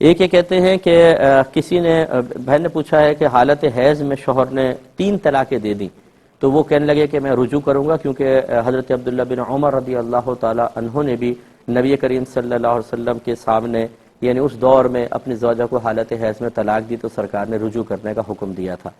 ایک یہ کہتے ہیں کہ کسی نے بہن نے پوچھا ہے کہ حالت حیض میں شوہر نے 3 طلاقیں دے دیں تو وہ کہنے لگے کہ میں رجوع کروں گا، کیونکہ حضرت عبداللہ بن عمر رضی اللہ تعالی عنہ نے بھی نبی کریم صلی اللہ علیہ وسلم کے سامنے یعنی اس دور میں اپنی زوجہ کو حالت حیض میں طلاق دی تو سرکار نے رجوع کرنے کا حکم دیا تھا۔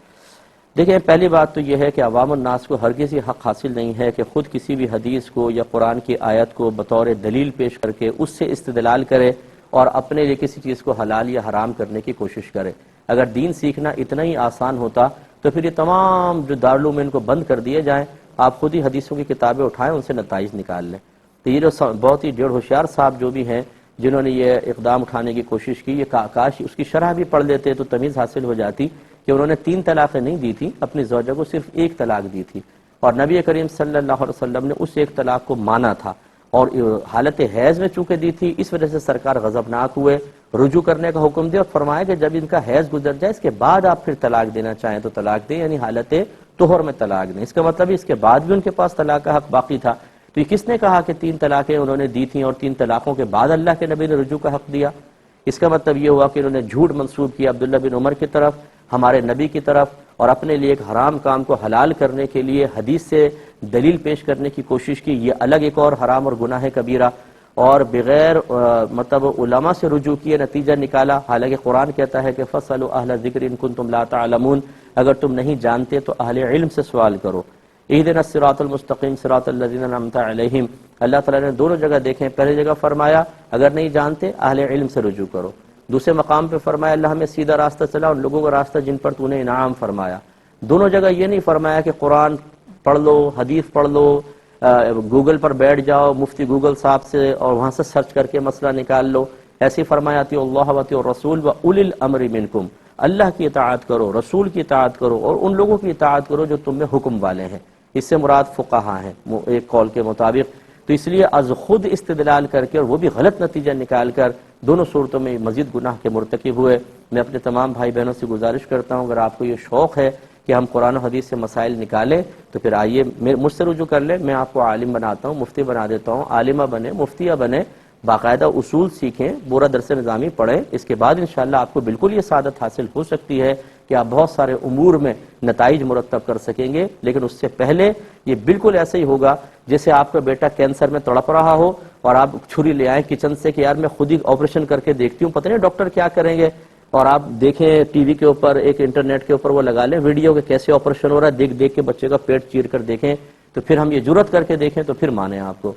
دیکھیں، پہلی بات تو یہ ہے کہ عوام الناس کو ہرگز یہ حق حاصل نہیں ہے کہ خود کسی بھی حدیث کو یا قرآن کی آیت کو بطور دلیل پیش کر کے اس سے استدلال کرے اور اپنے لیے کسی چیز کو حلال یا حرام کرنے کی کوشش کرے۔ اگر دین سیکھنا اتنا ہی آسان ہوتا تو پھر یہ تمام جو دارالعلوم میں ان کو بند کر دیے جائیں، آپ خود ہی حدیثوں کی کتابیں اٹھائیں، ان سے نتائج نکال لیں۔ تو یہ جو بہت ہی ڈیڑھ ہوشیار صاحب جو بھی ہیں جنہوں نے یہ اقدام اٹھانے کی کوشش کی، یہ کاش اس کی شرح بھی پڑھ لیتے تو تمیز حاصل ہو جاتی کہ انہوں نے 3 طلاقیں نہیں دی تھی، اپنی زوجہ کو صرف 1 طلاق دی تھی، اور نبی کریم صلی اللہ علیہ وسلم نے اس 1 طلاق کو مانا تھا، اور حالت حیض میں چونکہ دی تھی اس وجہ سے سرکار غضبناک ہوئے، رجوع کرنے کا حکم دیا اور فرمایا کہ جب ان کا حیض گزر جائے اس کے بعد آپ پھر طلاق دینا چاہیں تو طلاق دیں، یعنی حالت طہر میں طلاق دیں۔ اس کا مطلب اس کے بعد بھی ان کے پاس طلاق کا حق باقی تھا۔ تو یہ کس نے کہا کہ 3 طلاقیں انہوں نے دی تھیں اور 3 طلاقوں کے بعد اللہ کے نبی نے رجوع کا حق دیا؟ اس کا مطلب یہ ہوا کہ انہوں نے جھوٹ منسوب کیا عبداللہ بن عمر کی طرف، ہمارے نبی کی طرف، اور اپنے لیے ایک حرام کام کو حلال کرنے کے لیے حدیث سے دلیل پیش کرنے کی کوشش کی۔ یہ الگ ایک اور حرام اور گناہ کبیرہ، اور بغیر مطلب علماء سے رجوع کیے نتیجہ نکالا، حالانکہ قرآن کہتا ہے کہ فَاسْأَلُوا أَهْلَ الذِّكْرِ إِن كُنتُمْ لَا تَعْلَمُونَ، اگر تم نہیں جانتے تو اہل علم سے سوال کرو۔ اهْدِنَا الصِّرَاطَ الْمُسْتَقِيمَ صِرَاطَ الَّذِينَ أَنْعَمْتَ عَلَيْهِمْ، اللہ تعالیٰ نے دونوں جگہ دیکھیں، پہلی جگہ فرمایا اگر نہیں جانتے اہل علم سے رجوع کرو، دوسرے مقام پہ فرمایا اللہ ہمیں سیدھا راستہ چلا، ان لوگوں کا راستہ جن پر تو نے انعام فرمایا۔ دونوں جگہ یہ نہیں فرمایا کہ قرآن پڑھ لو، حدیث پڑھ لو، گوگل پر بیٹھ جاؤ مفتی گوگل صاحب سے اور وہاں سے سرچ کر کے مسئلہ نکال لو۔ ایسی فرمایا اطیعوا اللہ واطیعوا الرسول واولی الامر منکم، اللہ کی اطاعت کرو، رسول کی اطاعت کرو، اور ان لوگوں کی اطاعت کرو جو تم میں حکم والے ہیں۔ اس سے مراد فقہا ہیں ایک قول کے مطابق۔ تو اس لیے از خود استدلال کر کے اور وہ بھی غلط نتیجہ نکال کر دونوں صورتوں میں مزید گناہ کے مرتکب ہوئے۔ میں اپنے تمام بھائی بہنوں سے گزارش کرتا ہوں، اگر آپ کو یہ شوق ہے کہ ہم قرآن و حدیث سے مسائل نکالیں تو پھر آئیے مجھ سے رجوع کر لیں، میں آپ کو عالم بناتا ہوں، مفتی بنا دیتا ہوں، عالمہ بنے، مفتیہ بنے، باقاعدہ اصول سیکھیں، پورا درس نظامی پڑھیں، اس کے بعد انشاءاللہ آپ کو بالکل یہ سعادت حاصل ہو سکتی ہے کہ آپ بہت سارے امور میں نتائج مرتب کر سکیں گے۔ لیکن اس سے پہلے یہ بالکل ایسے ہی ہوگا جیسے آپ کا بیٹا کینسر میں تڑپ رہا ہو اور آپ چھری لے آئیں کچن سے کہ یار میں خود ہی آپریشن کر کے دیکھتی ہوں، پتہ نہیں ڈاکٹر کیا کریں گے، اور آپ دیکھیں ٹی وی کے اوپر، ایک انٹرنیٹ کے اوپر وہ لگا لیں ویڈیو کہ کیسے آپریشن ہو رہا ہے، دیکھ دیکھ کے بچے کا پیٹ چیر کر دیکھیں، تو پھر ہم یہ جرت کر کے دیکھیں تو پھر مانیں آپ کو۔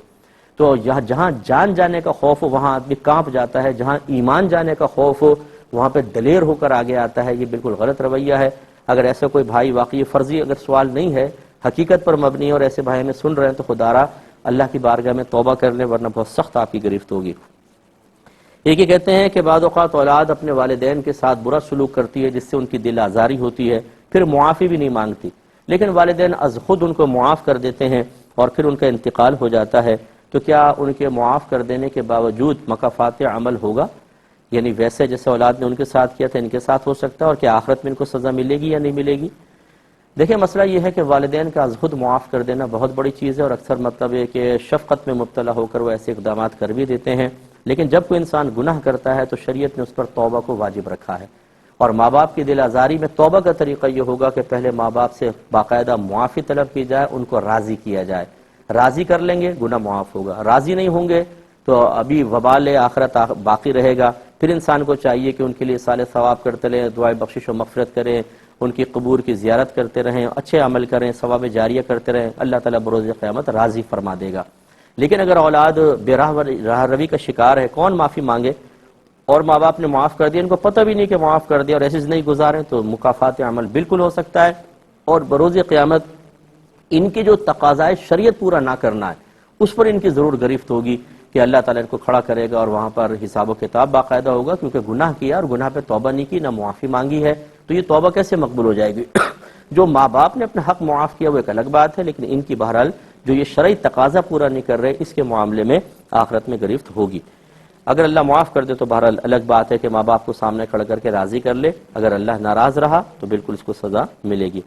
تو جہاں جان جانے کا خوف ہو وہاں آدمی کانپ جاتا ہے، جہاں ایمان جانے کا خوف ہو وہاں پہ دلیر ہو کر آگے آتا ہے، یہ بالکل غلط رویہ ہے۔ اگر ایسا کوئی بھائی واقعی فرضی اگر سوال نہیں ہے، حقیقت پر مبنی ہے اور ایسے بھائی ہمیں سن رہے ہیں تو خدارا اللہ کی بارگاہ میں توبہ کر لیں، ورنہ بہت سخت آپ کی گرفت ہوگی۔ ایک یہ کہتے ہیں کہ بعض اوقات اولاد اپنے والدین کے ساتھ برا سلوک کرتی ہے جس سے ان کی دل آزاری ہوتی ہے، پھر معافی بھی نہیں مانگتی، لیکن والدین از خود ان کو معاف کر دیتے ہیں اور پھر ان کا انتقال ہو جاتا ہے، تو کیا ان کے معاف کر دینے کے باوجود مکافات عمل ہوگا؟ یعنی ویسے جیسے اولاد نے ان کے ساتھ کیا تھا ان کے ساتھ ہو سکتا ہے، اور کیا آخرت میں ان کو سزا ملے گی یا نہیں ملے گی؟ دیکھیں، مسئلہ یہ ہے کہ والدین کا از خود معاف کر دینا بہت بڑی چیز ہے، اور اکثر مطلب ہے کہ شفقت میں مبتلا ہو کر وہ ایسے اقدامات کر بھی دیتے ہیں، لیکن جب کوئی انسان گناہ کرتا ہے تو شریعت نے اس پر توبہ کو واجب رکھا ہے، اور ماں باپ کی دل آزاری میں توبہ کا طریقہ یہ ہوگا کہ پہلے ماں باپ سے باقاعدہ معافی طلب کی جائے، ان کو راضی کیا جائے، راضی کر لیں گے گناہ معاف ہوگا، راضی نہیں ہوں گے تو ابھی وبال آخرت باقی رہے گا۔ پھر انسان کو چاہیے کہ ان کے لیے صالح ثواب کرتے رہیں، دعائے بخشش و مغفرت کریں، ان کی قبور کی زیارت کرتے رہیں، اچھے عمل کریں، ثواب جاریہ کرتے رہیں، اللہ تعالیٰ بروز قیامت راضی فرما دے گا۔ لیکن اگر اولاد بے راہ روی کا شکار ہے، کون معافی مانگے؟ اور ماں باپ نے معاف کر دیا، ان کو پتہ بھی نہیں کہ معاف کر دیا اور ایسی زندگی گزاریں، تو مکافات عمل بالکل ہو سکتا ہے، اور بروز قیامت ان کی جو تقاضائے شریعت پورا نہ کرنا ہے اس پر ان کی ضرور گرفت ہوگی کہ اللہ تعالیٰ ان کو کھڑا کرے گا اور وہاں پر حساب و کتاب باقاعدہ ہوگا، کیونکہ گناہ کیا اور گناہ پہ توبہ نہیں کی، نہ معافی مانگی ہے، تو یہ توبہ کیسے مقبول ہو جائے گی؟ جو ماں باپ نے اپنا حق معاف کیا وہ ایک الگ بات ہے، لیکن ان کی بہرحال جو یہ شرعی تقاضا پورا نہیں کر رہے اس کے معاملے میں آخرت میں گرفت ہوگی۔ اگر اللہ معاف کر دے تو بہرحال الگ بات ہے کہ ماں باپ کو سامنے کھڑا کر کے راضی کر لے، اگر اللہ ناراض رہا تو بالکل اس کو سزا ملے گی۔